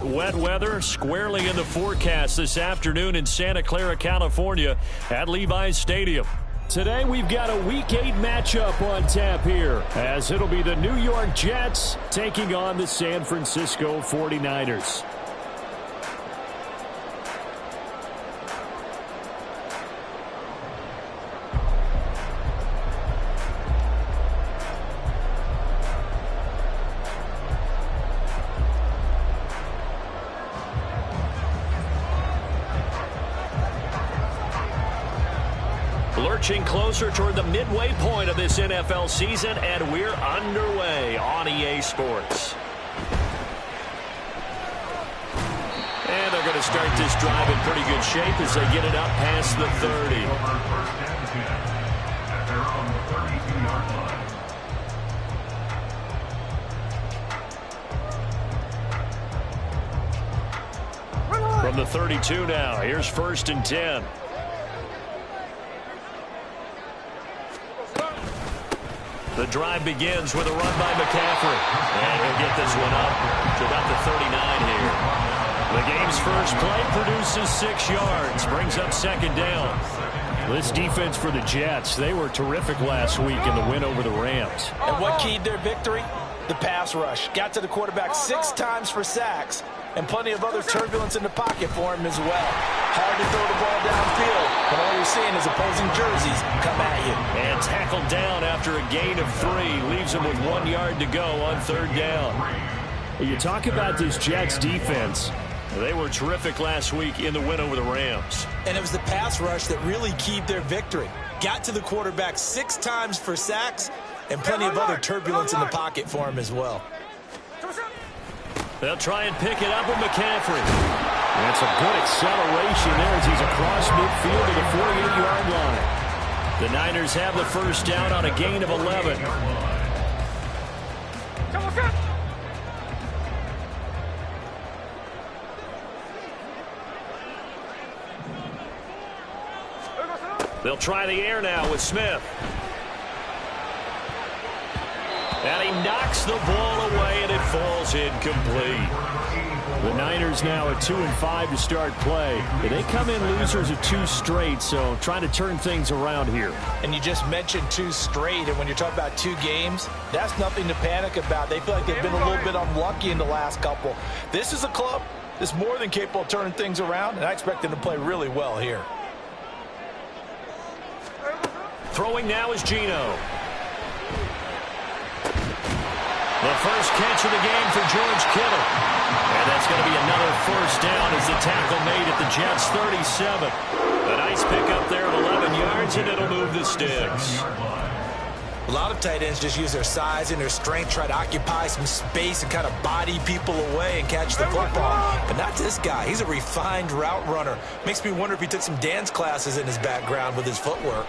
Wet weather squarely in the forecast this afternoon in Santa Clara, California at Levi's Stadium. Today we've got a Week 8 matchup on tap here, as it'll be the New York Jets taking on the San Francisco 49ers. Lurching closer toward the midway point of this NFL season, and we're underway on EA Sports. And they're going to start this drive in pretty good shape as they get it up past the 30. From the 32 now, here's 1st and 10. The drive begins with a run by McCaffrey. And he'll get this one up to about the 39 here. The game's first play produces 6 yards. Brings up 2nd down. This defense for the Jets, they were terrific last week in the win over the Rams. And what keyed their victory? The pass rush. Got to the quarterback 6 times for sacks. And plenty of other turbulence in the pocket for him as well. Hard to throw the ball downfield, but all you're seeing is opposing jerseys come at you. And tackled down after a gain of 3. Leaves him with 1 yard to go on 3rd down. You talk about this Jets defense. They were terrific last week in the win over the Rams. And it was the pass rush that really keyed their victory. Got to the quarterback 6 times for sacks, and plenty of other turbulence in the pocket for him as well. They'll try and pick it up with McCaffrey. That's a good acceleration there as he's across midfield to the 48-yard line. The Niners have the 1st down on a gain of 11. They'll try the air now with Smith. And he knocks the ball away, and it falls incomplete. The Niners now at 2-5 to start play. They come in losers of 2 straight, so trying to turn things around here. And you just mentioned 2 straight, and when you're talking about 2 games, that's nothing to panic about. They feel like they've been a little bit unlucky in the last couple. This is a club that's more than capable of turning things around, and I expect them to play really well here. Throwing now is Geno. The first catch of the game for George Kittle. And that's going to be another 1st down as the tackle made at the Jets' 37. A nice pickup there of 11 yards, and it'll move the sticks. A lot of tight ends just use their size and their strength, try to occupy some space and kind of body people away and catch the football. But not this guy. He's a refined route runner. Makes me wonder if he took some dance classes in his background with his footwork.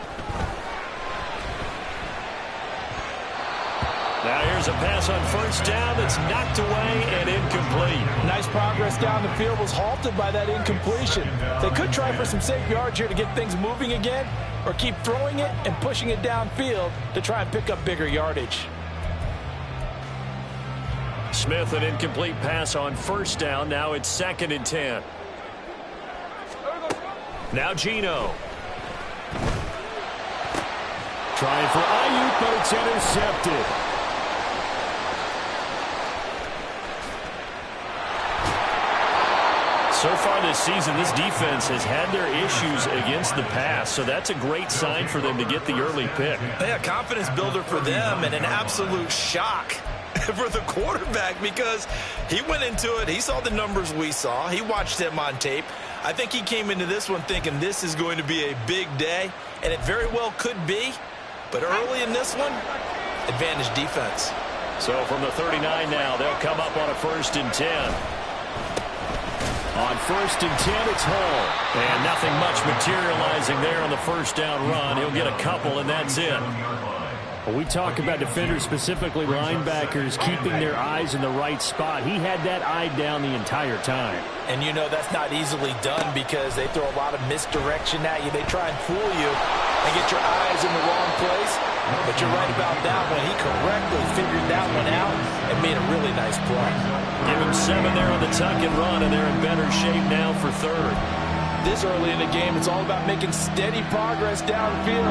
Now here's a pass on 1st down that's knocked away and incomplete. Nice progress down the field, was halted by that incompletion. They could try for some safe yards here to get things moving again, or keep throwing it and pushing it downfield to try and pick up bigger yardage. Smith, an incomplete pass on 1st down. Now it's 2nd and 10. Now Geno. Trying for Ayuk, but it's intercepted. So far this season, this defense has had their issues against the pass, so that's a great sign for them to get the early pick. Yeah, confidence builder for them and an absolute shock for the quarterback because he went into it. He saw the numbers we saw. He watched them on tape. I think he came into this one thinking this is going to be a big day, and it very well could be. But early in this one, advantage defense. So from the 39 now, they'll come up on a 1st and 10. On 1st and 10, it's Hall. And nothing much materializing there on the 1st down run. He'll get a couple, and that's it. Well, we talk about defenders, specifically linebackers, keeping their eyes in the right spot. He had that eye down the entire time. And you know that's not easily done because they throw a lot of misdirection at you. They try and fool you and get your eyes in the wrong place. But you're right about that one. He correctly figured that one out and made a really nice play. Give him 7 there on the tuck and run, and they're in better shape now for third. This early in the game, it's all about making steady progress downfield,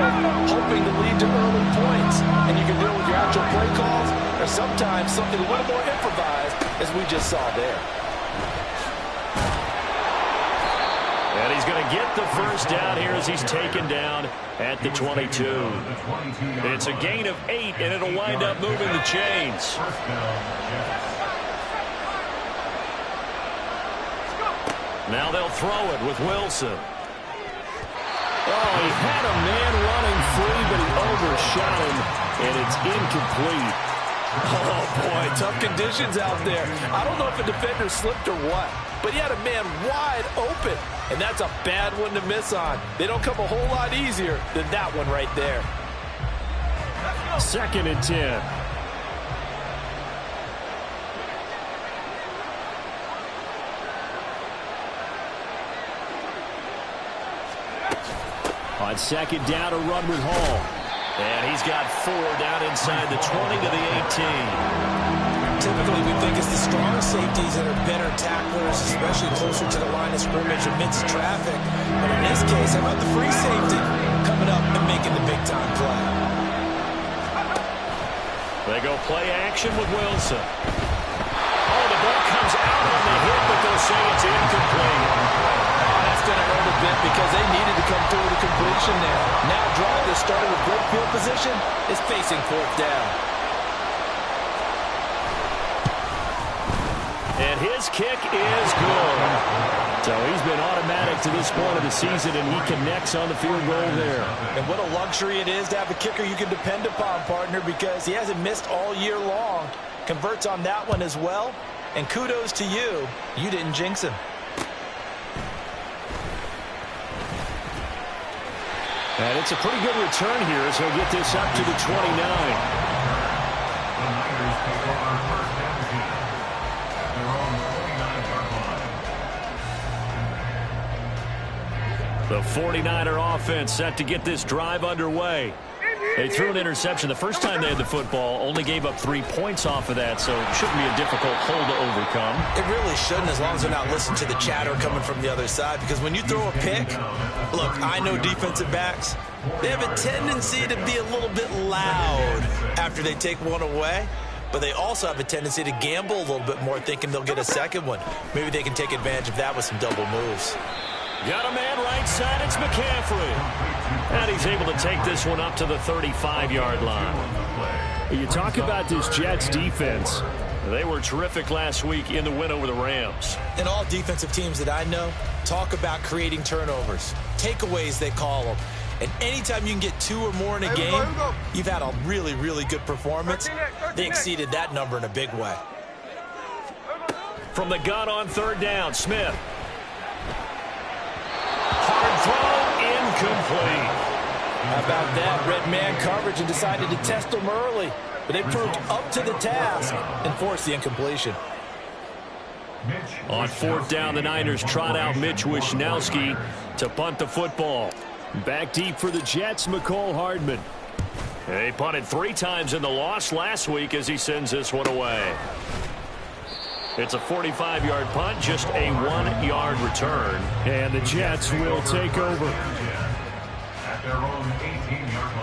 hoping to lead to early points. And you can deal with your actual play calls, or sometimes something a little more improvised, as we just saw there. And he's going to get the first down here as he's taken down at the 22. It's a gain of 8, and it'll wind up moving the chains. Now they'll throw it with Wilson. Oh, he had a man running free, but he overshot him, and it's incomplete. Oh, boy, tough conditions out there. I don't know if a defender slipped or what, but he had a man wide open, and that's a bad one to miss on. They don't come a whole lot easier than that one right there. 2nd and 10. On 2nd down, a run with Hall. And he's got 4 down inside the 20 to the 18. Typically, we think it's the stronger safeties that are better tacklers, especially closer to the line of scrimmage amidst traffic. But in this case, how about the free safety coming up and making the big-time play? They go play action with Wilson. Oh, the ball comes out on the hit, but they'll say it's incomplete. That's going to hurt a bit because they needed to come through the completion there. Now drive that started with great field position is facing 4th down. And his kick is good. So he's been automatic to this point of the season, and he connects on the field goal there. And what a luxury it is to have a kicker you can depend upon, partner, because he hasn't missed all year long. Converts on that one as well. And kudos to you. You didn't jinx him. And it's a pretty good return here as he'll get this up to the 29. The 49er offense set to get this drive underway. They threw an interception the first time they had the football, only gave up 3 points off of that, so it shouldn't be a difficult hole to overcome. It really shouldn't, as long as they're not listening to the chatter coming from the other side, because when you throw a pick, look, I know defensive backs, they have a tendency to be a little bit loud after they take one away, but they also have a tendency to gamble a little bit more, thinking they'll get a second one. Maybe they can take advantage of that with some double moves. Got a man right side, it's McCaffrey. And he's able to take this one up to the 35-yard line. You talk about this Jets defense. They were terrific last week in the win over the Rams. And all defensive teams that I know talk about creating turnovers. Takeaways, they call them. And anytime you can get 2 or more in a game, you've had a really, really good performance. They exceeded that number in a big way. From the gun on 3rd down, Smith. Hard throw, incomplete. How about that? Red man coverage and decided to test them early. But they proved up to the task and forced the incompletion. On 4th down, the Niners trot out Mitch Wishnowski to punt the football. Back deep for the Jets, McCole Hardman. They punted 3 times in the loss last week as he sends this one away. It's a 45-yard punt, just a 1-yard return. And the Jets will take over. At their own 18-yard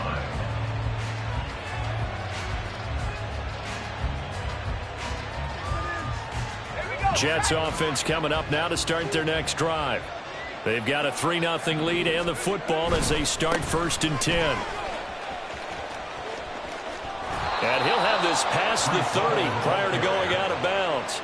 line. Jets offense coming up now to start their next drive. They've got a 3-0 lead and the football as they start 1st and 10. And he'll have this past the 30 prior to going out of bounds.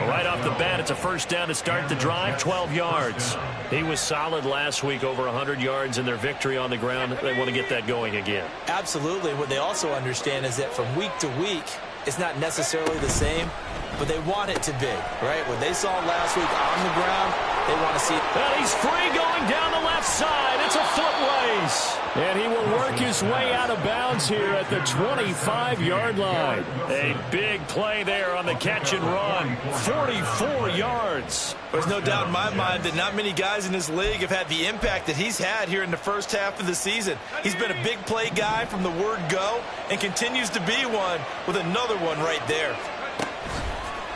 Right off the bat, it's a 1st down to start the drive, 12 yards. He was solid last week, over 100 yards in their victory on the ground. They want to get that going again. Absolutely. What they also understand is that from week to week, it's not necessarily the same, but they want it to be, right? What they saw last week on the ground, They want to see. And he's free going down the left side. It's a foot race. And he will work his way out of bounds here at the 25-yard line. A big play there on the catch and run. 44 yards. There's no doubt in my mind that not many guys in this league have had the impact that he's had here in the first half of the season. He's been a big play guy from the word go and continues to be one with another one right there.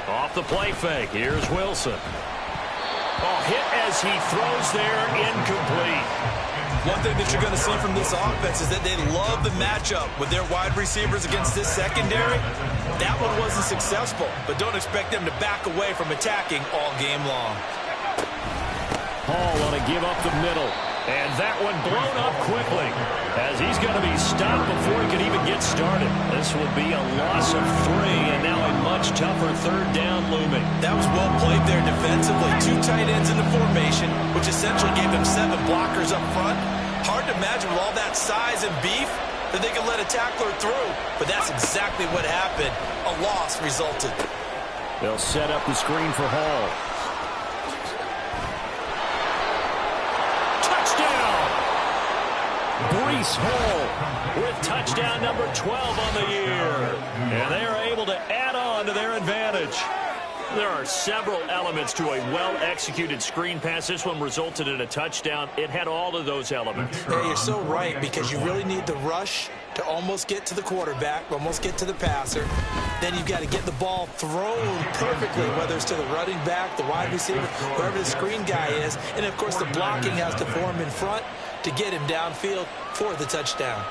Off the play fake. Here's Wilson. Oh, hit as he throws there, incomplete. One thing that you're going to see from this offense is that they love the matchup with their wide receivers against this secondary. That one wasn't successful, but don't expect them to back away from attacking all game long. Hall on a give up the middle. And that one blown up quickly as he's going to be stopped before he can even get started. This will be a loss of 3, and now a much tougher third down looming. That was well played there defensively. 2 tight ends in the formation, which essentially gave them 7 blockers up front. Hard to imagine with all that size and beef that they could let a tackler through, but that's exactly what happened. A loss resulted. They'll set up the screen for Hall. Breece Hall with touchdown number 12 on the year. And they are able to add on to their advantage. There are several elements to a well-executed screen pass. This one resulted in a touchdown. It had all of those elements. Yeah, you're so right, because you really need the rush to almost get to the quarterback, almost get to the passer. Then you've got to get the ball thrown perfectly, whether it's to the running back, the wide receiver, wherever the screen guy is. And, of course, the blocking has to form in front to get him downfield for the touchdown.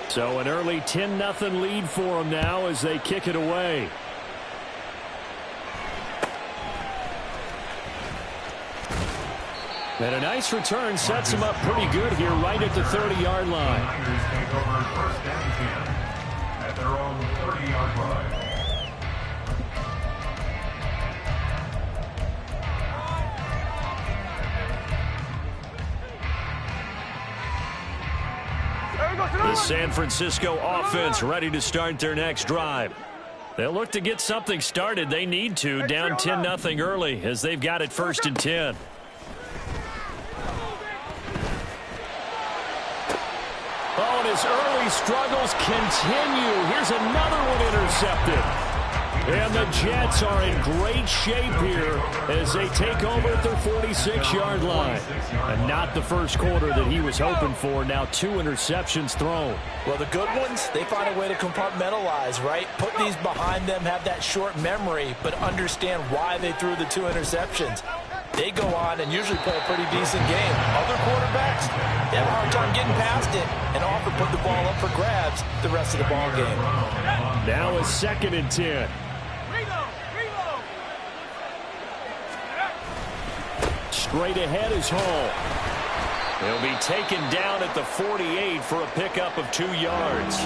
So an early 10-0 lead for them now as they kick it away. And a nice return sets them up pretty good here right at the 30-yard line. Take over first and 10 at their own 30-yard line. The San Francisco offense ready to start their next drive. They'll look to get something started. They need to, down 10-0 early as they've got it 1st and 10. Oh, and his early struggles continue. Here's another one intercepted. And the Jets are in great shape here as they take over at their 46-yard line. And not the first quarter that he was hoping for. Now 2 interceptions thrown. Well, the good ones, they find a way to compartmentalize, right? Put these behind them, have that short memory, but understand why they threw the 2 interceptions. They go on and usually play a pretty decent game. Other quarterbacks, they have a hard time getting past it and often put the ball up for grabs the rest of the ball game. Now a 2nd and 10. Straight ahead is Hall. He'll be taken down at the 48 for a pickup of 2 yards.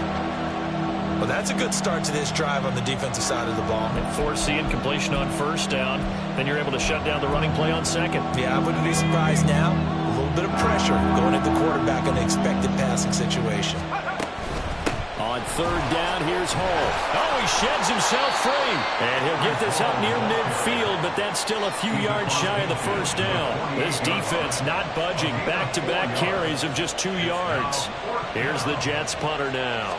Well, that's a good start to this drive on the defensive side of the ball. And force the incompletion on 1st down. Then you're able to shut down the running play on 2nd. Yeah, I wouldn't be surprised now. A little bit of pressure going at the quarterback in an expected passing situation. On 3rd down, here's Hall. Oh, he sheds himself free. And he'll get this up near midfield, but that's still a few yards shy of the 1st down. This defense not budging. Back-to-back carries of just 2 yards. Here's the Jets punter now.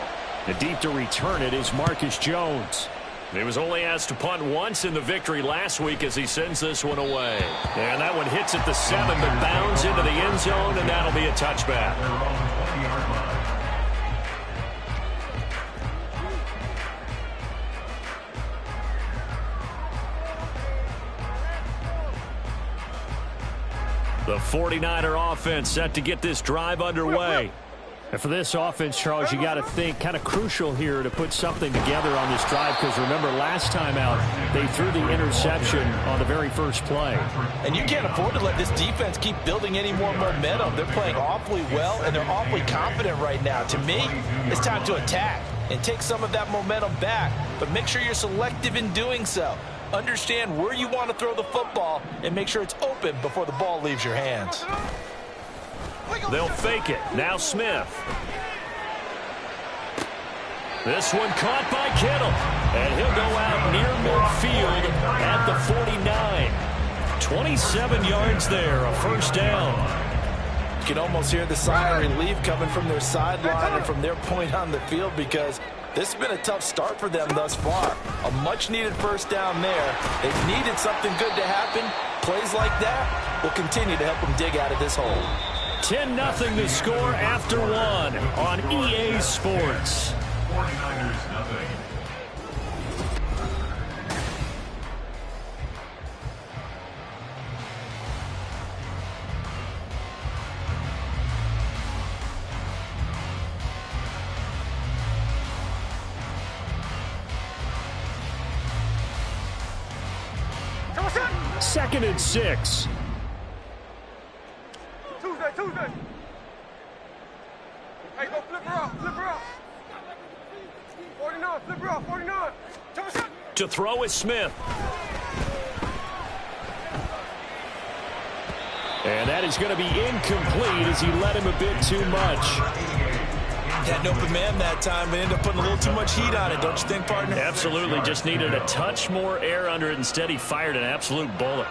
The deep to return it is Marcus Jones. He was only asked to punt once in the victory last week as he sends this one away. And that one hits at the 7, but bounds into the end zone, and that'll be a touchback. The 49er offense set to get this drive underway. And for this offense, Charles, you got to think kind of crucial here to put something together on this drive, because remember last time out they threw the interception on the very first play. And you can't afford to let this defense keep building any more momentum. They're playing awfully well, and they're awfully confident right now. To me, it's time to attack and take some of that momentum back, but make sure you're selective in doing so. Understand where you want to throw the football and make sure it's open before the ball leaves your hands. They'll fake it. Now Smith. This one caught by Kittle. And he'll go out near midfield at the 49. 27 yards there, a first down. You can almost hear the sigh of relief coming from their sideline and from their point on the field, because this has been a tough start for them thus far. A much-needed first down there. They've needed something good to happen. Plays like that will continue to help them dig out of this hole. 10-0 the score after one on EA Sports. 49ers nothing. Second and 6. Tuesday. Hey, go flip her up. 49, flip her up, 49. To throw is Smith. And that is going to be incomplete as he led him a bit too much. Had an open man that time, but ended up putting a little too much heat on it, don't you think, partner? Absolutely. Just needed a touch more air under it. Instead, he fired an absolute bullet.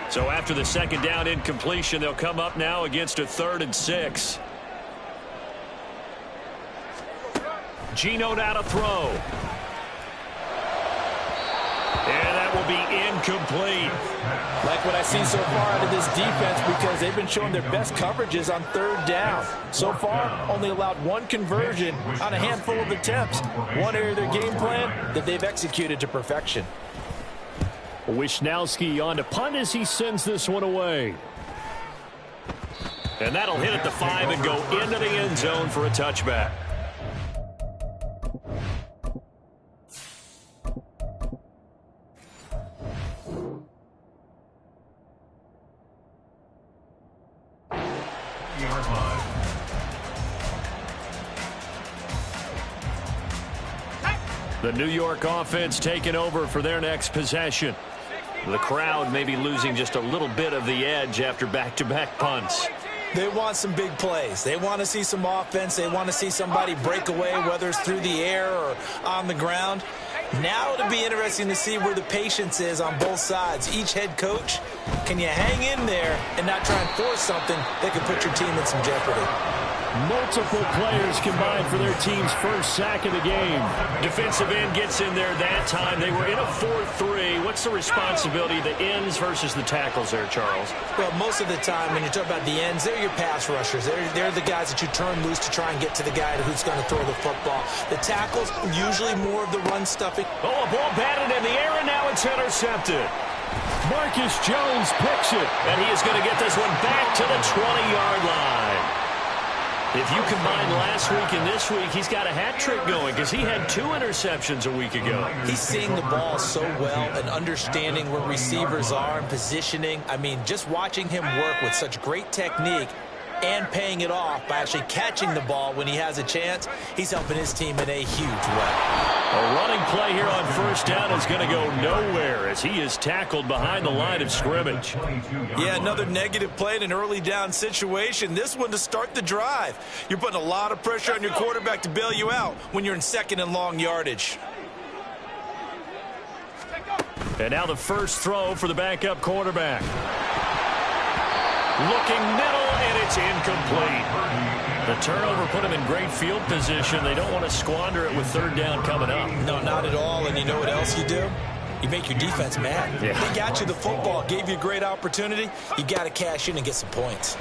So after the second down incompletion, they'll come up now against a 3rd and 6. Geno now to throw. And that will be incomplete. Like what I see so far out of this defense, because they've been showing their best coverages on 3rd down. So far, only allowed one conversion on a handful of attempts. One area of their game plan that they've executed to perfection. Wisnowski on to punt as he sends this one away. And that'll hit at the 5 and go into the end zone for a touchback. The New York offense taking over for their next possession. The crowd may be losing just a little bit of the edge after back-to-back punts. They want some big plays. They want to see some offense. They want to see somebody break away, whether it's through the air or on the ground. Now it'll be interesting to see where the patience is on both sides. Each head coach, can you hang in there and not try and force something that could put your team in some jeopardy? Multiple players combined for their team's first sack of the game. Defensive end gets in there that time. They were in a 4-3. What's the responsibility, the ends versus the tackles there, Charles? Well, most of the time when you talk about the ends, they're your pass rushers. They're the guys that you turn loose to try and get to the guy who's going to throw the football. The tackles, usually more of the run stuffing. Oh, a ball batted in the air, and now it's intercepted. Marcus Jones picks it, and he is going to get this one back to the 20-yard line. If you combine last week and this week, he's got a hat trick going because he had 2 interceptions a week ago. He's seeing the ball so well and understanding where receivers are and positioning. I mean, just watching him work with such great technique and paying it off by actually catching the ball when he has a chance, he's helping his team in a huge way. A running play here on first down is going to go nowhere as he is tackled behind the line of scrimmage. Yeah, another negative play in an early down situation. This one to start the drive. You're putting a lot of pressure on your quarterback to bail you out when you're in 2nd and long yardage. And now the first throw for the backup quarterback. Looking middle, and it's incomplete. The turnover put him in great field position. They don't want to squander it with 3rd down coming up. No, not at all. And you know what else you do? You make your defense mad. Yeah. They got you the football, gave you a great opportunity. You got to cash in and get some points.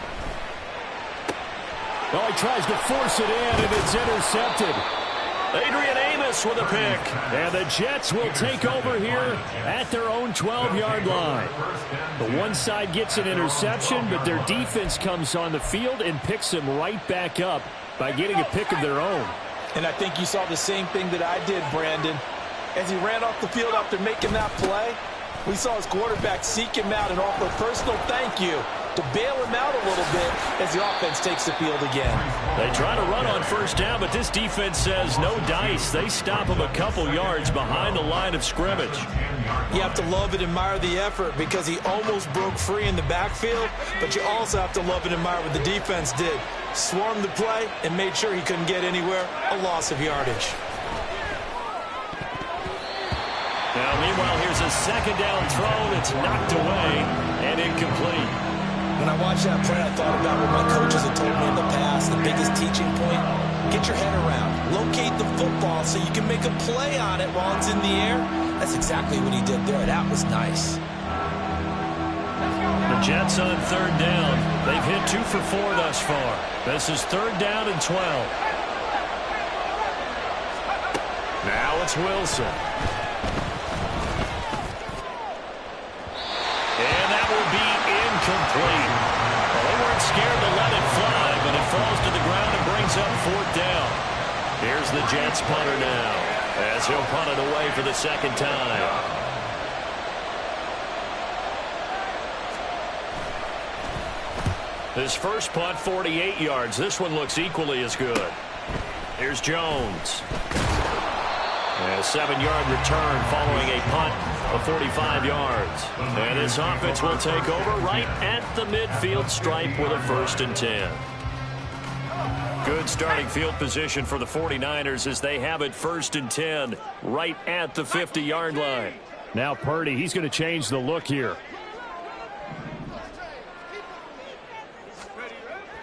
Oh, he tries to force it in, and it's intercepted. Adrian Amos with a pick. And the Jets will take over here at their own 12-yard line. The one side gets an interception, but their defense comes on the field and picks them right back up by getting a pick of their own. And I think you saw the same thing that I did, Brandon. As he ran off the field after making that play, we saw his quarterback seek him out and offer a personal thank you to bail him out a little bit as the offense takes the field again. They try to run on first down, but this defense says no dice. They stop him a couple yards behind the line of scrimmage. You have to love and admire the effort because he almost broke free in the backfield, but you also have to love and admire what the defense did. Swarmed the play and made sure he couldn't get anywhere, a loss of yardage. Now, meanwhile, here's a second down throw that's knocked away and incomplete. When I watched that play, I thought about what my coaches had told me in the past. The biggest teaching point, get your head around. Locate the football so you can make a play on it while it's in the air. That's exactly what he did there. That was nice. The Jets on third down. They've hit 2 for 4 thus far. This is third down and 12. Now it's Wilson. And that will be incomplete. Well, they weren't scared to let it fly, but it falls to the ground and brings up fourth down. Here's the Jets punter now, as he'll punt it away for the second time. His first punt, 48 yards. This one looks equally as good. Here's Jones. A 7-yard return following a punt of 45 yards. And this offense will take over right at the midfield stripe with a 1st and 10. Good starting field position for the 49ers as they have it 1st and 10 right at the 50-yard line. Now Purdy, he's going to change the look here.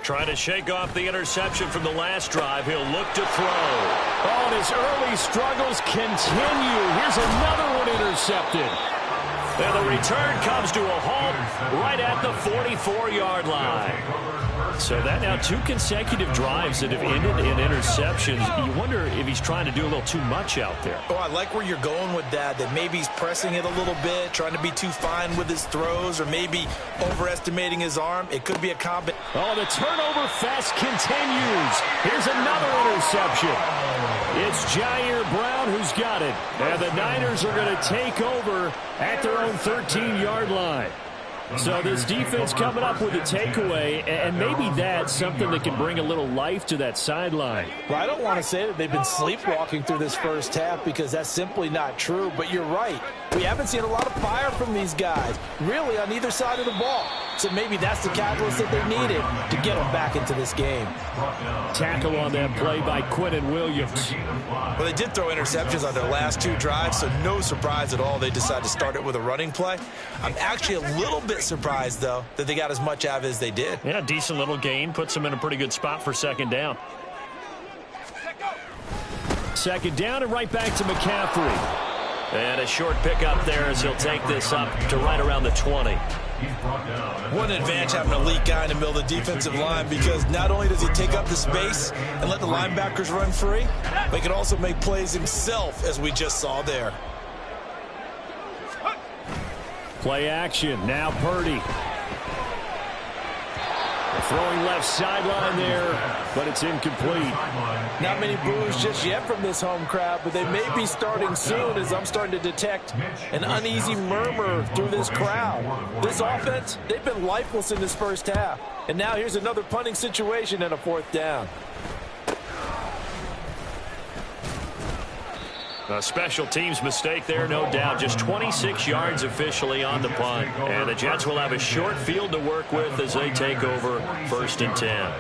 Trying to shake off the interception from the last drive. He'll look to throw. Oh, and his early struggles continue. Here's another one intercepted. And the return comes to a halt right at the 44-yard line. So that now 2 consecutive drives that have ended in interceptions. You wonder if he's trying to do a little too much out there. Oh, I like where you're going with that maybe he's pressing it a little bit, trying to be too fine with his throws, or maybe overestimating his arm. It could be a combination. Oh, the turnover fest continues. Here's another interception. It's Jair Brown who's got it. And the Niners are going to take over at their own 13-yard line. So this defense coming up with a takeaway, and maybe that's something that can bring a little life to that sideline. Well, I don't want to say that they've been sleepwalking through this first half because that's simply not true, but you're right. We haven't seen a lot of fire from these guys, really, on either side of the ball. So maybe that's the catalyst that they needed to get them back into this game. Tackle on that play by Quinnen Williams. Well, they did throw interceptions on their last 2 drives, so no surprise at all they decided to start it with a running play. I'm actually a little bit surprised, though, that they got as much out of it as they did. Yeah, decent little gain. Puts them in a pretty good spot for second down. Second down and right back to McCaffrey. And a short pickup there as he'll take this up to right around the 20. One advantage having an elite guy in the middle of the defensive line, because not only does he take up the space and let the linebackers run free, but he can also make plays himself, as we just saw there. Play action. Now Purdy. Throwing left sideline there, but it's incomplete. Not many boos just yet from this home crowd, but they may be starting soon, as I'm starting to detect an uneasy murmur through this crowd. This offense, they've been lifeless in this first half. And now here's another punting situation and a 4th down. A special teams mistake there, no doubt. Just 26 yards officially on the punt. And the Jets will have a short field to work with as they take over 1st and 10.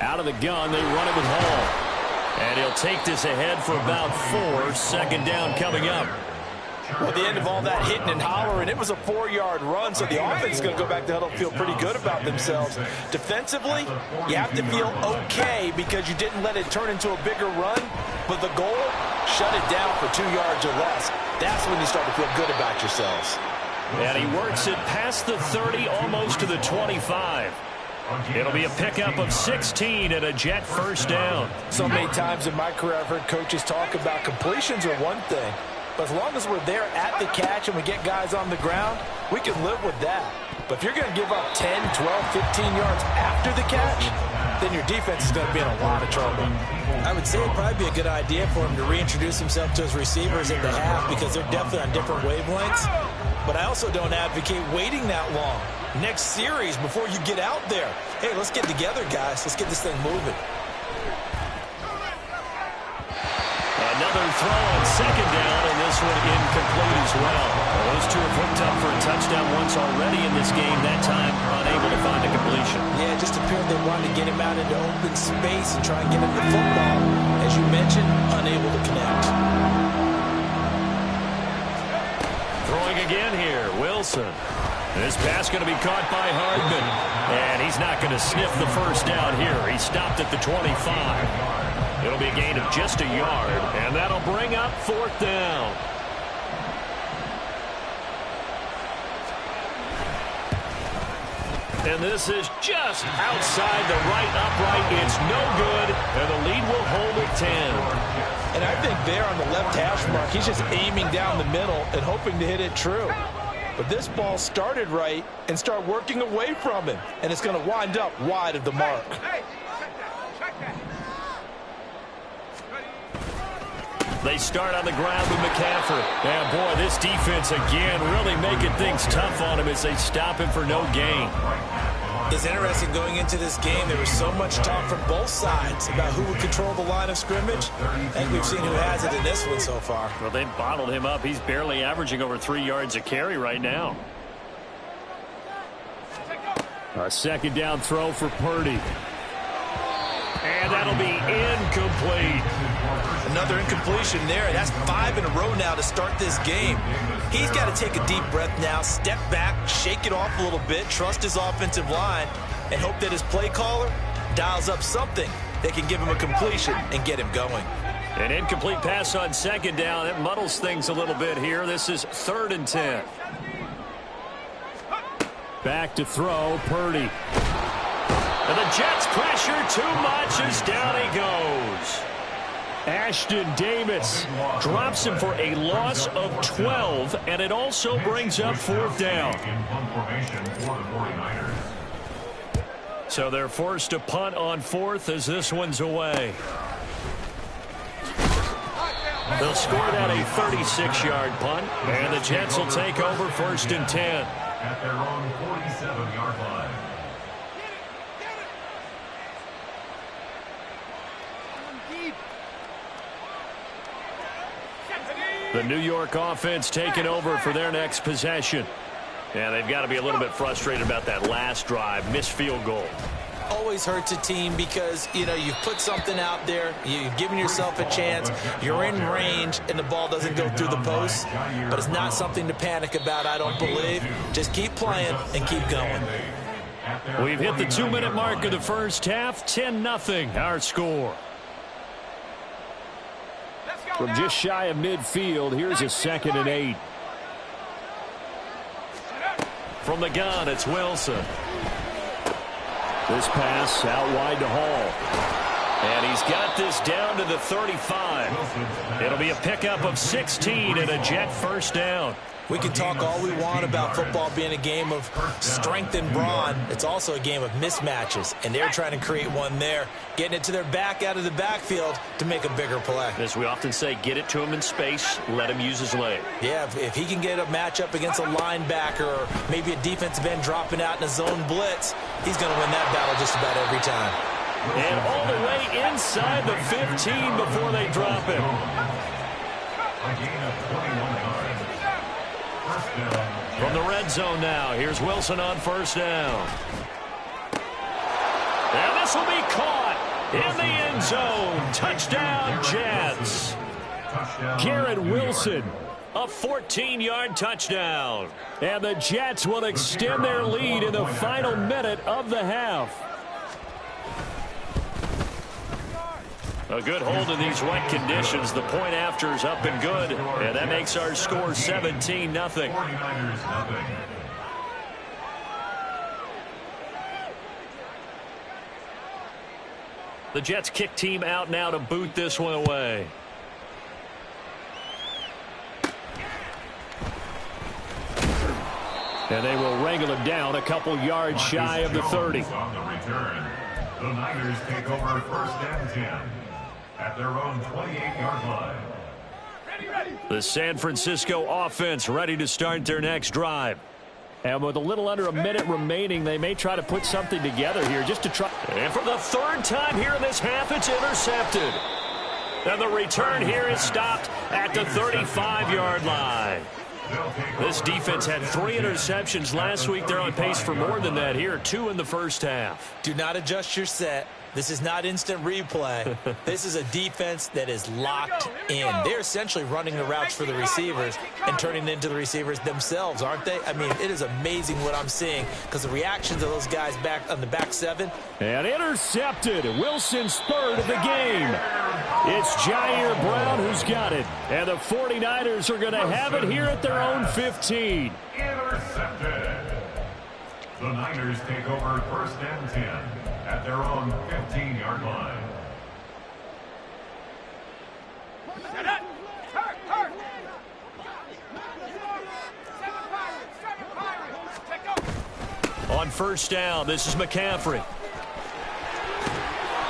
Out of the gun, they run it with Hall. And he'll take this ahead for about 4. Second down coming up. Well, at the end of all that hitting and hollering, it was a 4-yard run, so the offense is going to go back to huddle and feel pretty good about themselves. Defensively, you have to feel okay because you didn't let it turn into a bigger run, but the goal, shut it down for 2 yards or less. That's when you start to feel good about yourselves. And he works it past the 30, almost to the 25. It'll be a pickup of 16 and a Jet first down. So many times in my career I've heard coaches talk about completions are one thing, But as long as we're there at the catch and we get guys on the ground, we can live with that. But if you're going to give up 10, 12, 15 yards after the catch, then your defense is going to be in a lot of trouble. I would say it'd probably be a good idea for him to reintroduce himself to his receivers at the half because they're definitely on different wavelengths. But I also don't advocate waiting that long. Next series before you get out there. Hey, let's get together, guys. Let's get this thing moving. Another throw on second down, and this one incomplete as well. Those two have hooked up for a touchdown once already in this game, that time unable to find a completion. Yeah, it just appeared they wanted to get him out into open space and try and get him the football. As you mentioned, unable to connect. Throwing again here, Wilson. This pass going to be caught by Hardman. And he's not going to sniff the first down here. He stopped at the 25. It'll be a gain of just a yard, and that'll bring up fourth down. And this is just outside the right upright. It's no good, and the lead will hold at 10. And I think there on the left hash mark, he's just aiming down the middle and hoping to hit it true. But this ball started right and start working away from him, and it's going to wind up wide of the mark. They start on the ground with McCaffrey. And, boy, this defense again really making things tough on him as they stop him for no gain. It's interesting going into this game. There was so much talk from both sides about who would control the line of scrimmage. I think we've seen who has it in this one so far. Well, they bottled him up. He's barely averaging over 3 yards a carry right now. A second down throw for Purdy. And that'll be incomplete. Another incompletion there. That's 5 in a row now to start this game. He's got to take a deep breath now, step back, shake it off a little bit, trust his offensive line, and hope that his play caller dials up something that can give him a completion and get him going. An incomplete pass on second down. It muddles things a little bit here. This is 3rd and 10. Back to throw, Purdy. And the Jets pressure too much as down he goes. Ashton Davis drops him for a loss of 12, and it also brings up fourth down. So they're forced to punt on fourth as this one's away. They'll score that a 36-yard punt, and the Jets will take over 1st and 10. At their own 47-yard line. The New York offense taking over for their next possession. And they've got to be a little bit frustrated about that last drive, missed field goal. Always hurts a team because, you know, you've put something out there, you've given yourself a chance, you're in range, and the ball doesn't go through the post. But it's not something to panic about, I don't believe. Just keep playing and keep going. We've hit the 2-minute mark of the first half, 10-0 our score. From just shy of midfield, here's a 2nd and 8. From the gun, it's Wilson. This pass out wide to Hall. And he's got this down to the 35. It'll be a pickup of 16 and a Jet first down. We can talk all we want about football being a game of strength and brawn. It's also a game of mismatches, and they're trying to create one there, getting it to their back out of the backfield to make a bigger play. As we often say, get it to him in space, let him use his leg. Yeah, if he can get a matchup against a linebacker or maybe a defensive end dropping out in a zone blitz, he's going to win that battle just about every time. And all the way inside the 15 before they drop him. A gain of 21 yards. From the red zone now, here's Wilson on first down. And this will be caught in the end zone. Touchdown, Jets. Garrett Wilson. A 14-yard touchdown. And the Jets will extend their lead in the final minute of the half. A good hold in these wet conditions. The point after is up and good. And that makes our score 17-0. 49ers, The Jets kick team out now to boot this one away. And they will wrangle him down a couple yards shy of the 30. On the return, the Niners take over 1st and 10 at their own 28-yard line. The San Francisco offense ready to start their next drive. And with a little under a minute remaining, they may try to put something together here just to try. And for the 3rd time here in this half, it's intercepted. And the return here is stopped at the 35-yard line. This defense had 3 interceptions last week. They're on pace for more than that here, 2 in the first half. Do not adjust your set. This is not instant replay. This is a defense that is locked in. They're essentially running the routes for the receivers and turning it into the receivers themselves, aren't they? I mean, it is amazing what I'm seeing because the reactions of those guys back on the back 7. And intercepted. Wilson's 3rd of the game. It's Jair Brown who's got it. And the 49ers are going to have it here at their own 15. Intercepted. The Niners take over 1st and 10 at their own 15-yard line. On 1st down, this is McCaffrey.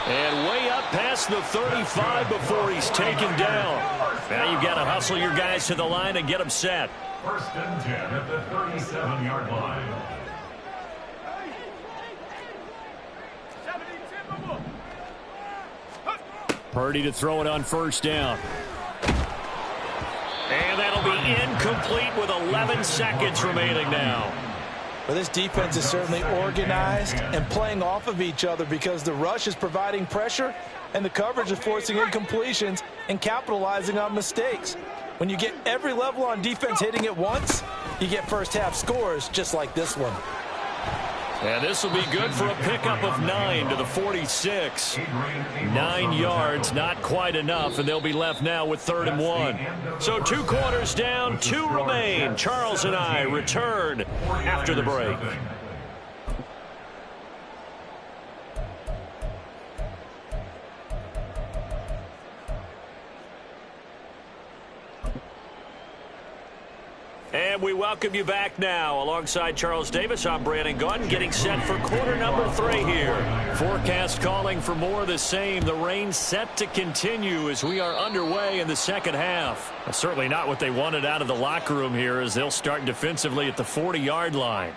And way up past the 35 before he's taken down. Now you've got to hustle your guys to the line and get them set. 1st and 10 at the 37-yard line. Purdy to throw it on 1st down. And that'll be incomplete with 11 seconds remaining now. Well, this defense is certainly organized and playing off of each other because the rush is providing pressure and the coverage is forcing incompletions and capitalizing on mistakes. When you get every level on defense hitting at once, you get first half scores just like this one. And this will be good for a pickup of 9 to the 46. 9 yards, not quite enough, and they'll be left now with 3rd and 1. So 2 quarters down, 2 remain. Charles and I return after the break. And we welcome you back now. Alongside Charles Davis, I'm Brandon Gunn, getting set for quarter number 3 here. Forecast calling for more of the same. The rain set to continue as we are underway in the second half. Well, certainly not what they wanted out of the locker room here as they'll start defensively at the 40-yard line.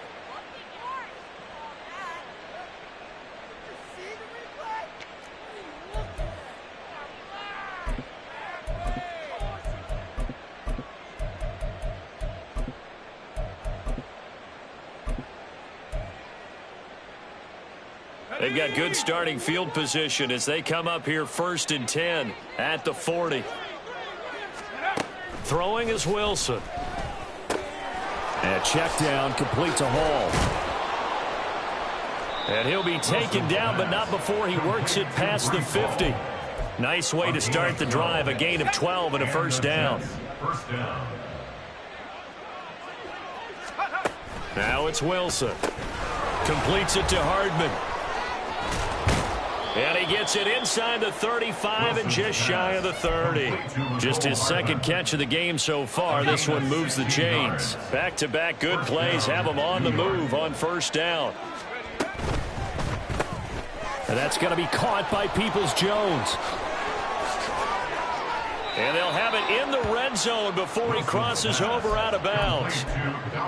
They've got good starting field position as they come up here 1st and 10 at the 40. Throwing is Wilson. And check down, complete to Hall. And he'll be taken down, but not before he works it past the 50. Nice way to start the drive, a gain of 12 and a 1st down. Now it's Wilson. Completes it to Hardman. And he gets it inside the 35 and just shy of the 30. Just his 2nd catch of the game so far. This one moves the chains. Back-to-back good plays have him on the move on 1st down. And that's going to be caught by Peoples-Jones. And they'll have it in the red zone before he crosses over out of bounds.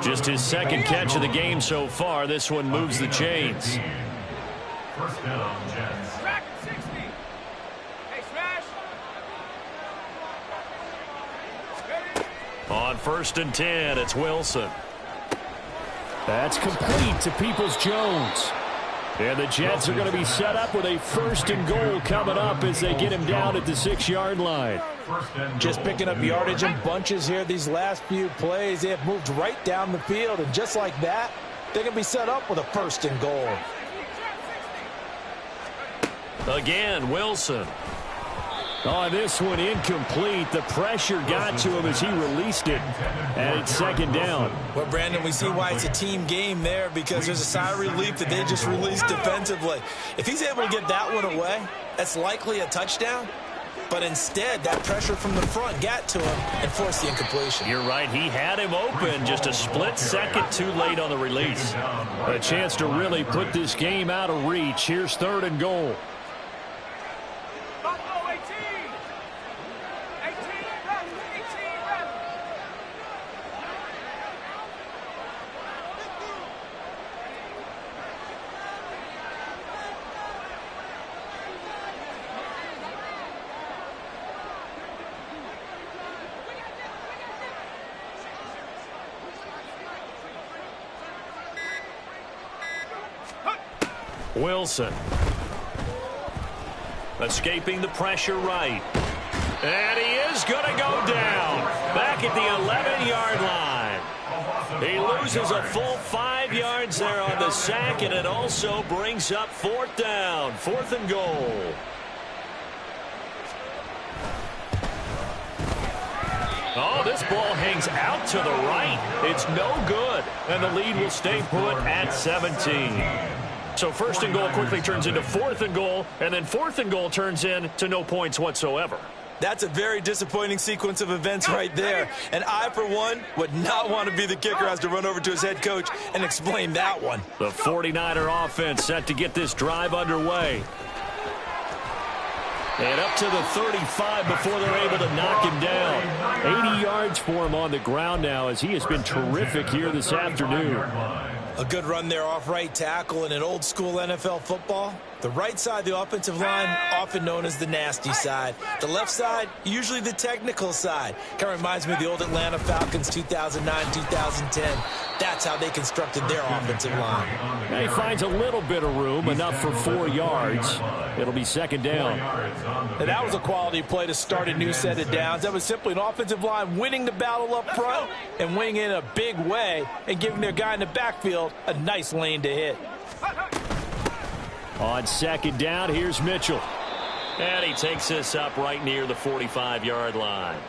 Just his 2nd catch of the game so far. This one moves the chains. 1st down, Jets. On 1st and 10, it's Wilson. That's complete to Peoples-Jones. And the Jets are going to be set up with a 1st and goal coming up as they get him down at the 6-yard line. Just picking up yardage in bunches here these last few plays. They have moved right down the field, and just like that, they're going to be set up with a 1st and goal. Again, Wilson. Oh, this one incomplete. The pressure got to him as he released it. And it's 2nd down. Well, Brandon, we see why it's a team game there because there's a sigh of relief that they just released defensively. If he's able to get that one away, that's likely a touchdown. but instead that pressure from the front got to him and forced the incompletion. You're right. He had him open, just a split second too late on the release. A chance to really put this game out of reach. Here's 3rd and goal. Wilson. Escaping the pressure right. And he is going to go down. Back at the 11-yard line. He loses a full 5 yards there on the sack, and it also brings up 4th down. 4th and goal. Oh, this ball hangs out to the right. It's no good. And the lead will stay put at 17. So 1st and goal quickly turns into 4th and goal, and then 4th and goal turns into no points whatsoever. That's a very disappointing sequence of events right there. And I, for one, would not want to be the kicker who has to run over to his head coach and explain that one. The 49er offense set to get this drive underway. And up to the 35 before they're able to knock him down. 80 yards for him on the ground now, as he has been terrific here this afternoon. A good run there off right tackle. In an old school NFL football, the right side of the offensive line, often known as the nasty side. The left side, usually the technical side. Kind of reminds me of the old Atlanta Falcons 2009-2010. That's how they constructed their offensive line. Now he finds a little bit of room, enough for 4 yards. It'll be 2nd down. And that was a quality play to start a new set of downs. That was simply an offensive line winning the battle up front and winning in a big way and giving their guy in the backfield a nice lane to hit. On 2nd down, here's Mitchell. And he takes this up right near the 45-yard line.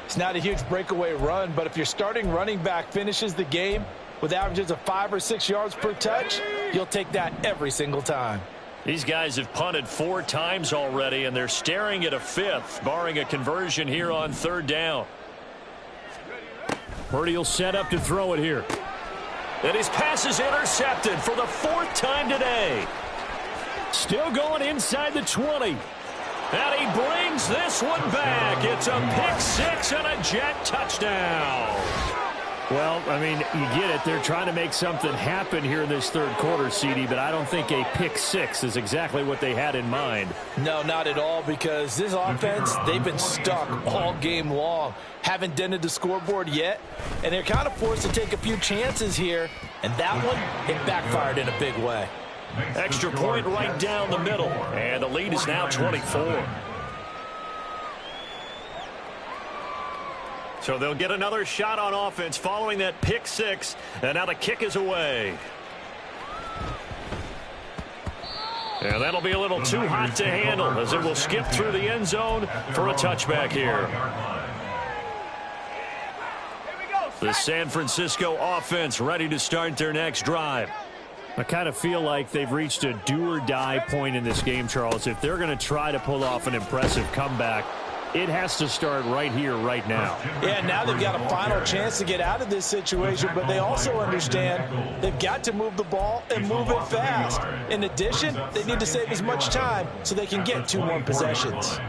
It's not a huge breakaway run, but if your starting running back finishes the game with averages of 5 or 6 yards per touch, you'll take that every single time. These guys have punted 4 times already, and they're staring at a 5th, barring a conversion here on 3rd down. Purdy will set up to throw it here. And his pass is intercepted for the 4th time today. Still going inside the 20. And he brings this one back. It's a pick-6 and a Jet touchdown. Well, I mean, you get it. They're trying to make something happen here in this 3rd quarter, CD, but I don't think a pick-6 is exactly what they had in mind. No, not at all, because this offense, they've been stuck all game long. Haven't dented the scoreboard yet, and they're kind of forced to take a few chances here, and that one, it backfired in a big way. Extra point right down the middle, and the lead is now 24. So they'll get another shot on offense following that pick-6, and now the kick is away. And that'll be a little too hot to handle as it will skip through the end zone for a touchback here. The San Francisco offense ready to start their next drive. I kind of feel like they've reached a do-or-die point in this game, Charles. If they're going to try to pull off an impressive comeback, it has to start right here, right now. Yeah, now they've got a final chance to get out of this situation, but they also understand they've got to move the ball and move it fast. In addition, they need to save as much time so they can get 2 more possessions.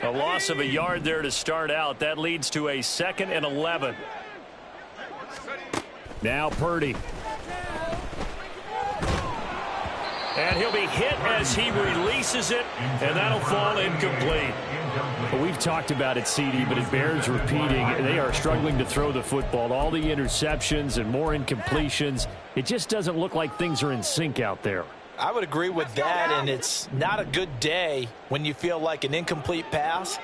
A loss of a yard there to start out. That leads to a 2nd and 11. Now Purdy. And he'll be hit as he releases it, and that'll fall incomplete. Well, we've talked about it, CD, but it bears repeating. They are struggling to throw the football. All the interceptions and more incompletions. It just doesn't look like things are in sync out there. I would agree with that, and it's not a good day when you feel like an incomplete pass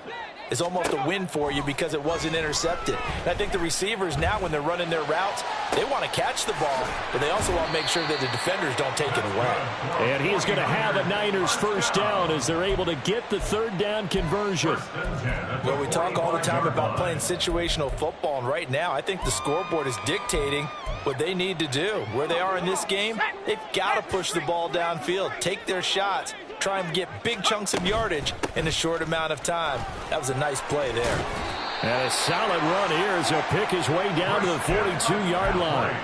is almost a win for you because it wasn't intercepted. And I think the receivers now, when they're running their routes, they want to catch the ball, but they also want to make sure that the defenders don't take it away. And he's going to have a Niners 1st down as they're able to get the 3rd down conversion. Well, we talk all the time about playing situational football, and right now I think the scoreboard is dictating what they need to do. Where they are in this game, they've got to push the ball downfield, take their shots, try and get big chunks of yardage in a short amount of time. That was a nice play there. And a solid run here as he'll pick his way down to the 42-yard line.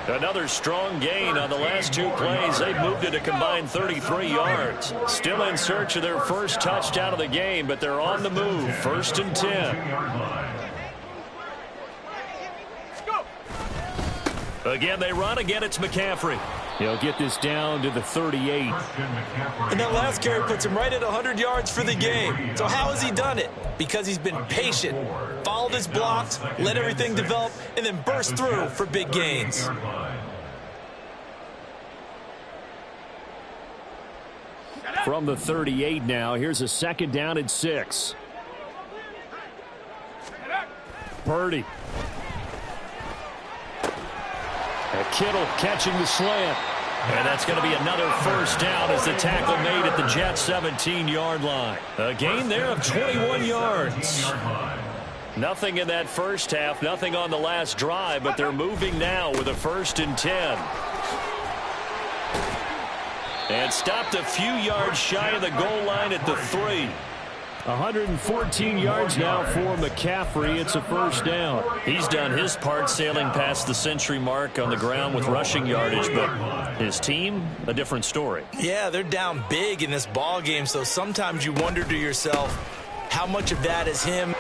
Another strong gain on the last two plays. They've moved it a combined 33 yards. Still in search of their first touchdown of the game, but they're on the move. 1st and 10. Again, they run. Again, it's McCaffrey. He'll get this down to the 38. And that last carry puts him right at 100 yards for the game. So how has he done it? Because he's been patient, followed his blocks, let everything develop, and then burst through for big gains. From the 38 now, here's a 2nd down and 6. Purdy. Kittle catching the slant. And that's going to be another first down as the tackle made at the Jets' 17-yard line. A gain there of 21 yards. Nothing in that first half, nothing on the last drive, but they're moving now with a 1st and 10. And stopped a few yards shy of the goal line at the 3. 114 yards now for McCaffrey. It's a first down. He's done his part sailing past the century mark on the ground with rushing yardage, but his team, a different story. Yeah, they're down big in this ball game, so sometimes you wonder to yourself, how much of that is him?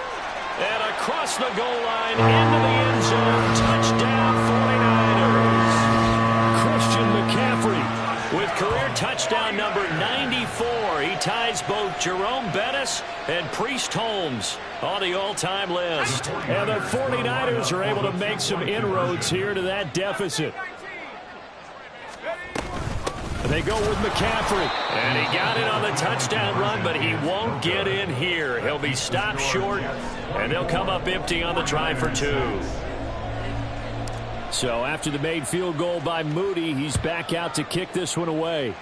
And across the goal line, into the end zone, touchdown 49ers. Christian McCaffrey with career touchdown number 94. He ties both Jerome Bettis and Priest Holmes on the all-time list. And the 49ers are able to make some inroads here to that deficit. They go with McCaffrey. And he got it on the touchdown run, but he won't get in here. He'll be stopped short, and they'll come up empty on the try for 2. So after the made field goal by Moody, he's back out to kick this one away.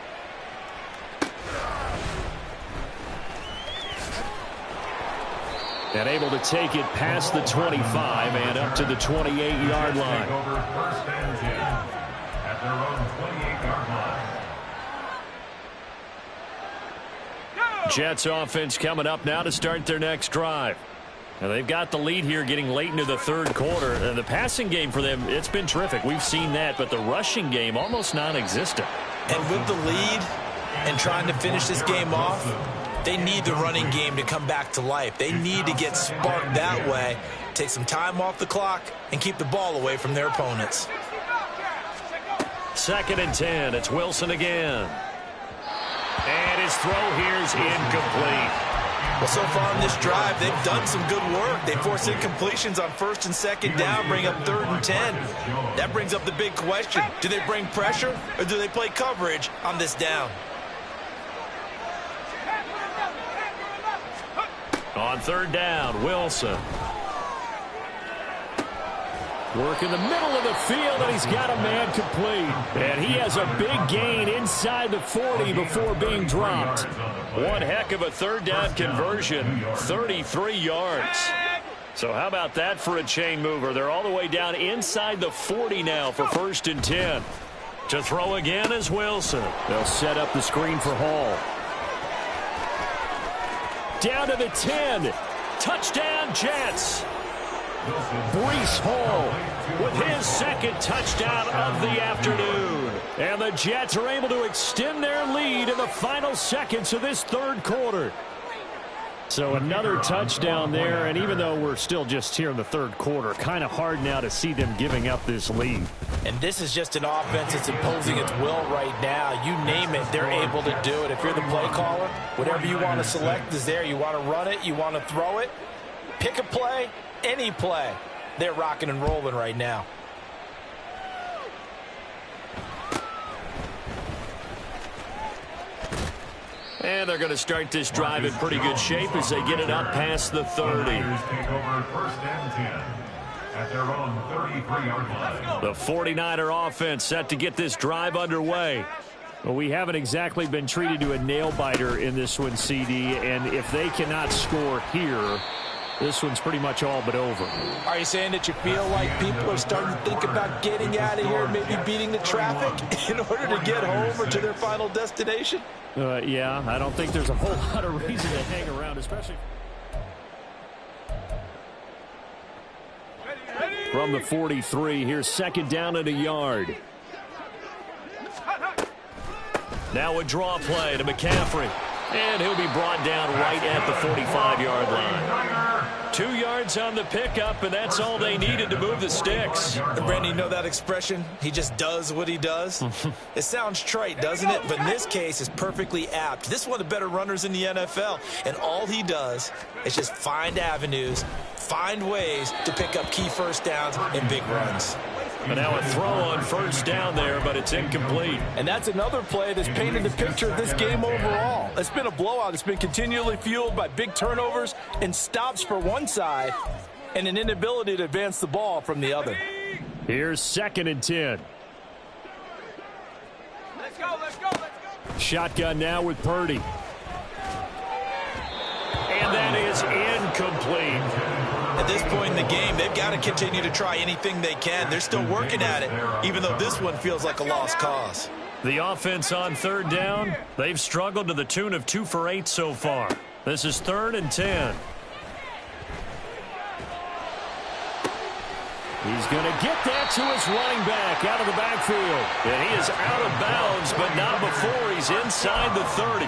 And able to take it past the 25 and up to the 28-yard line. First and 10 at their own 28-yard line. Jets offense coming up now to start their next drive. Now they've got the lead here getting late into the 3rd quarter. And the passing game for them, it's been terrific. We've seen that, but the rushing game almost non-existent. And with the lead and trying to finish this game off, they need the running game to come back to life. They need to get sparked that way, take some time off the clock, and keep the ball away from their opponents. 2nd and 10. It's Wilson again. And his throw here's incomplete. Well, so far in this drive, they've done some good work. They force incompletions on 1st and 2nd down, bring up 3rd and 10. That brings up the big question. Do they bring pressure or do they play coverage on this down? On 3rd down, Wilson. Work in the middle of the field, and he's got a man complete. And he has a big gain inside the 40 before being dropped. One heck of a 3rd down conversion, 33 yards. So how about that for a chain mover? They're all the way down inside the 40 now for 1st and 10. To throw again is Wilson. They'll set up the screen for Hall. Down to the 10. Touchdown, Jets. Breece Hall with his 2nd touchdown of the afternoon. And the Jets are able to extend their lead in the final seconds of this 3rd quarter. So another touchdown there, and even though we're still just here in the 3rd quarter, kind of hard now to see them giving up this lead. And this is just an offense that's imposing its will right now. You name it, they're able to do it. If you're the play caller, whatever you want to select is there. You want to run it, you want to throw it, pick a play, any play. They're rocking and rolling right now. And they're going to start this drive in pretty good shape as they get it up past the 30. Take over 1st and 10 at their own 33-yard line. The 49er offense set to get this drive underway. Well, we haven't exactly been treated to a nail-biter in this one, CD, and if they cannot score here, This one's pretty much all but over. Are you saying that you feel like people are starting to think about getting out of here and maybe beating the traffic in order to get home or to their final destination? Yeah, I don't think there's a whole lot of reason to hang around, especially from the 43. Here's second down and a yard. Now a draw play to McCaffrey. And he'll be brought down right at the 45-yard line. 2 yards on the pickup, and that's all they needed to move the sticks. Brandon, you know that expression? He just does what he does? It sounds trite, doesn't it? But in this case, it's perfectly apt. This is one of the better runners in the NFL, and all he does is just find avenues, find ways to pick up key first downs and big runs. And now a throw on first down there, but it's incomplete. And that's another play that's painted the picture of this game overall. It's been a blowout. It's been continually fueled by big turnovers and stops for one side and an inability to advance the ball from the other. Here's second and 10. Let's go, let's go, let's go. Shotgun now with Purdy. And that is incomplete. At this point in the game, they've got to continue to try anything they can. They're still working at it, even though this one feels like a lost cause. The offense on third down, they've struggled to the tune of 2 for 8 so far. This is 3rd and 10. He's going to get that to his running back out of the backfield. And he is out of bounds, but not before he's inside the 30.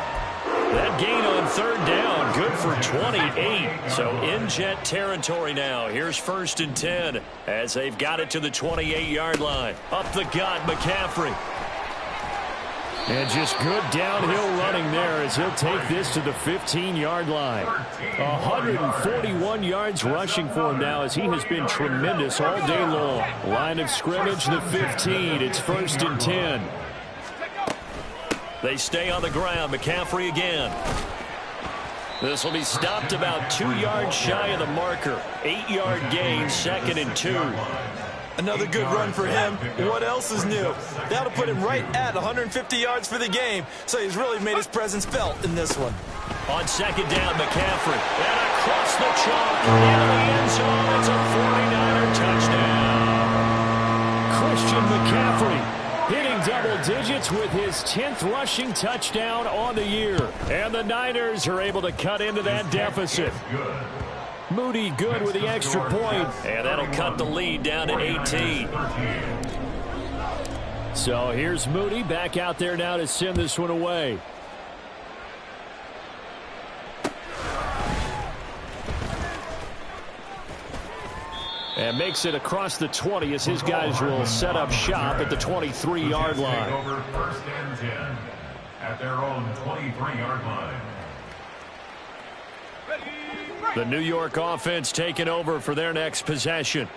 That gain on third down, good for 28. So in jet territory now. Here's 1st and 10 as they've got it to the 28-yard line. Up the gut, McCaffrey. And just good downhill running there as he'll take this to the 15-yard line. 141 yards rushing for him now as he has been tremendous all day long. Line of scrimmage, the 15. It's 1st and 10. They stay on the ground. McCaffrey again. This will be stopped about 2 yards shy of the marker. 8-yard gain, 2nd and 2. Another good run for him. What else is new? That'll put him right at 150 yards for the game, so he's really made his presence felt in this one. On second down, McCaffrey. And across the chalk into the end zone. It's a 49er touchdown. Christian McCaffrey hitting double digits with his 10th rushing touchdown on the year. And the Niners are able to cut into that deficit. Moody good with the extra point. And that'll cut the lead down to 18. So here's Moody back out there now to send this one away. And makes it across the 20 as his guys will set up shop at the 23-yard line. Over 1st and 10 at their own 23-yard line. The New York offense taking over for their next possession.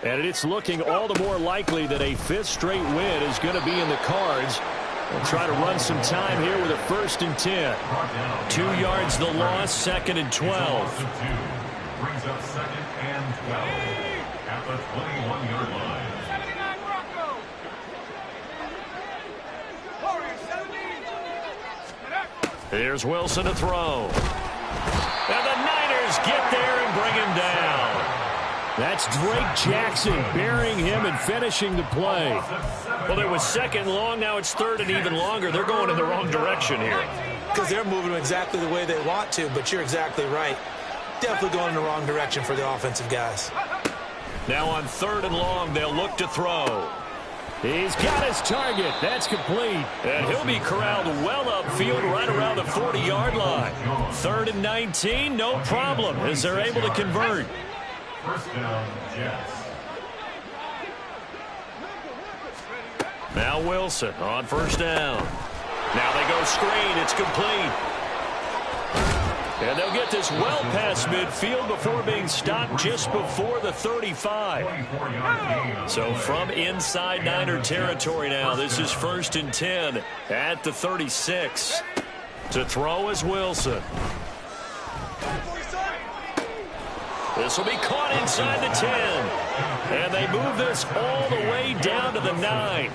And it's looking all the more likely that a 5th straight win is going to be in the cards. They'll try to run some time here with a 1st and 10. 2 yards the loss, 2nd and 12. Brings up 2nd and 12 at the 21-yard line. Here's Wilson to throw. And the Niners get there and bring him down. That's Drake Jackson burying him and finishing the play. Well, it was 2nd long. Now it's 3rd and even longer. They're going in the wrong direction here. Because they're moving exactly the way they want to, but you're exactly right. Definitely going in the wrong direction for the offensive guys. Now on 3rd and long, they'll look to throw. He's got his target. That's complete. And he'll be corralled well upfield right around the 40-yard line. 3rd and 19, no problem as they're able to convert. 1st down, Jets. Now Wilson on 1st down. Now they go screen. It's complete. And they'll get this well past midfield before being stopped just before the 35. So from inside Niner territory now, this is 1st and 10 at the 36. To throw is Wilson. This will be caught inside the 10. And they move this all the way down to the 9.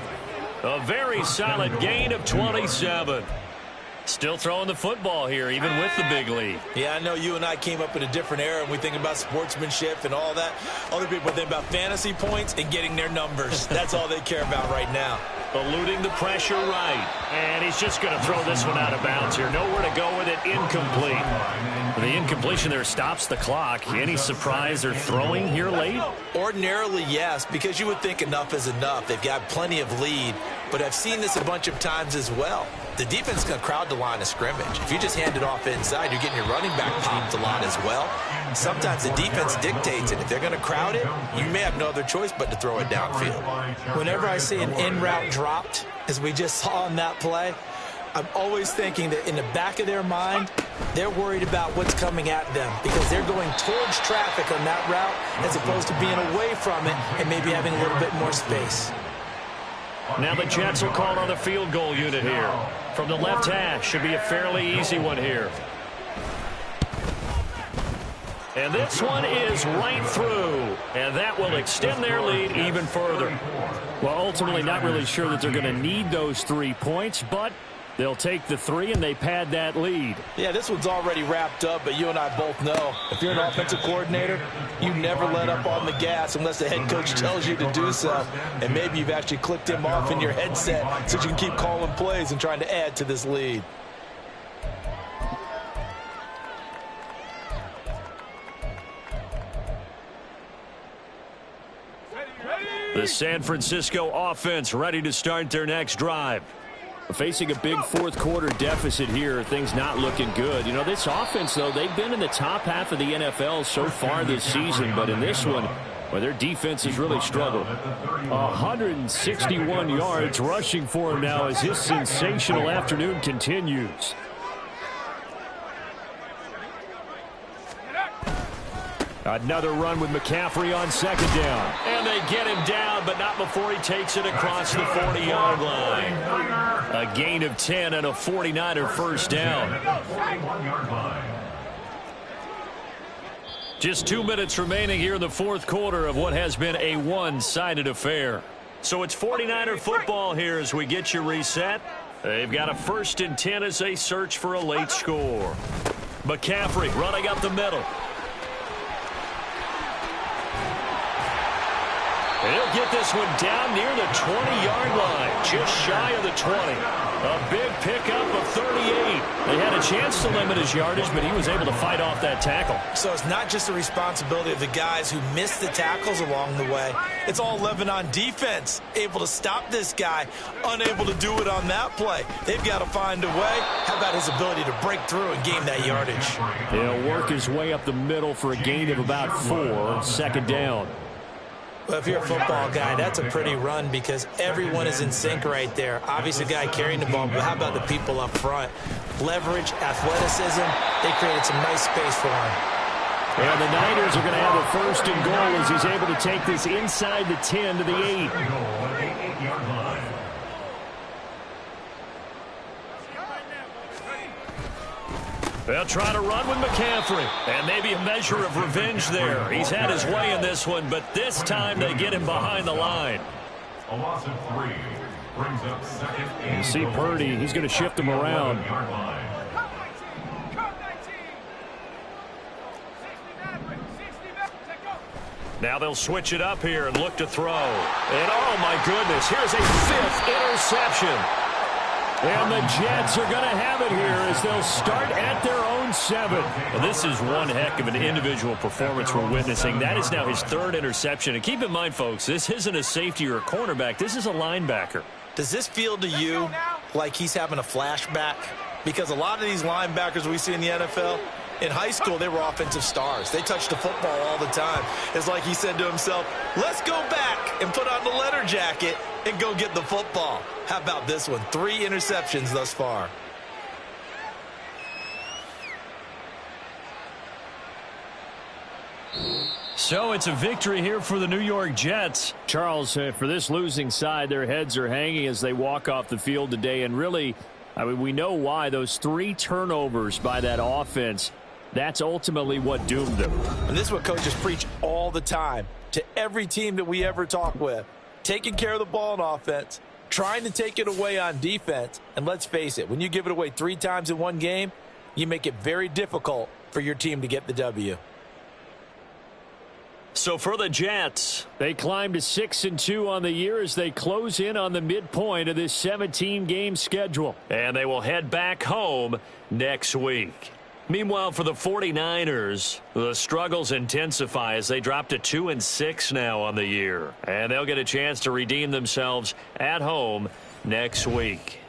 A very solid gain of 27. Still throwing the football here, even with the big lead. Yeah, I know you and I came up in a different era, and we think about sportsmanship and all that. Other people think about fantasy points and getting their numbers. That's all they care about right now. Eluding the pressure right. And he's just going to throw this one out of bounds here. Nowhere to go with it. Incomplete. The incompletion there stops the clock. Any surprise they're throwing here late? Ordinarily, yes, because you would think enough is enough. They've got plenty of lead, but I've seen this a bunch of times as well. The defense is going to crowd the line of scrimmage. If you just hand it off inside, you're getting your running back popped a lot as well. Sometimes the defense dictates it. If they're going to crowd it, you may have no other choice but to throw it downfield. Whenever I see an in route dropped, as we just saw on that play, I'm always thinking that in the back of their mind, they're worried about what's coming at them because they're going towards traffic on that route as opposed to being away from it and maybe having a little bit more space. Now the Jets will call on the field goal unit here. From the left hash, should be a fairly easy one here. And this one is right through. And that will extend their lead even further. Well, ultimately not really sure that they're going to need those 3 points, but they'll take the 3 and they pad that lead. Yeah, this one's already wrapped up, but you and I both know if you're an offensive coordinator, you never let up on the gas unless the head coach tells you to do so. And maybe you've actually clicked him off in your headset so you can keep calling plays and trying to add to this lead. The San Francisco offense ready to start their next drive. Facing a big fourth quarter deficit here, things not looking good. You know, this offense, though, they've been in the top half of the NFL so far this season, but in this one, well, their defense has really struggled. 161 yards rushing for him now as his sensational afternoon continues. Another run with McCaffrey on second down. And they get him down, but not before he takes it across the 40-yard line. A gain of 10 and a 49er first down. Just 2 minutes remaining here in the fourth quarter of what has been a one-sided affair. So it's 49er football here as we get you reset. They've got a 1st and 10 as they search for a late score. McCaffrey running up the middle. He'll get this one down near the 20-yard line, just shy of the 20. A big pickup of 38. They had a chance to limit his yardage, but he was able to fight off that tackle. So it's not just the responsibility of the guys who missed the tackles along the way. It's all 11 on defense, able to stop this guy, unable to do it on that play. They've got to find a way. How about his ability to break through and gain that yardage? He'll work his way up the middle for a gain of about 4, second down. Well, if you're a football guy, that's a pretty run because everyone is in sync right there. Obviously, the guy carrying the ball, but how about the people up front? Leverage, athleticism, they created some nice space for him. And the Niners are going to have a 1st and goal as he's able to take this inside the 10 to the 8. They'll try to run with McCaffrey. And maybe a measure of revenge there. He's had his way in this one, but this time they get him behind the line. A loss of 3 brings up 2nd and You see Purdy, he's going to shift him around. Now they'll switch it up here and look to throw. And oh my goodness, here's a 5th interception. And the Jets are going to have it here as they'll start at their own 7. Well, this is one heck of an individual performance we're witnessing. That is now his 3rd interception. And keep in mind, folks, this isn't a safety or a cornerback. This is a linebacker. Does this feel to you like he's having a flashback? Because a lot of these linebackers we see in the NFL, in high school, they were offensive stars. They touched the football all the time. It's like he said to himself, let's go back and put on the letter jacket and go get the football. How about this one? 3 interceptions thus far. So it's a victory here for the New York Jets. Charles, for this losing side, their heads are hanging as they walk off the field today. And really, I mean, we know why. Those 3 turnovers by that offense, that's ultimately what doomed them. And this is what coaches preach all the time to every team that we ever talk with. Taking care of the ball in offense, trying to take it away on defense. And let's face it, when you give it away 3 times in one game, you make it very difficult for your team to get the W. So for the Jets, they climb to 6-2 on the year as they close in on the midpoint of this 17-game schedule. and they will head back home next week. Meanwhile, for the 49ers, the struggles intensify as they drop to 2-6 now on the year. And they'll get a chance to redeem themselves at home next week.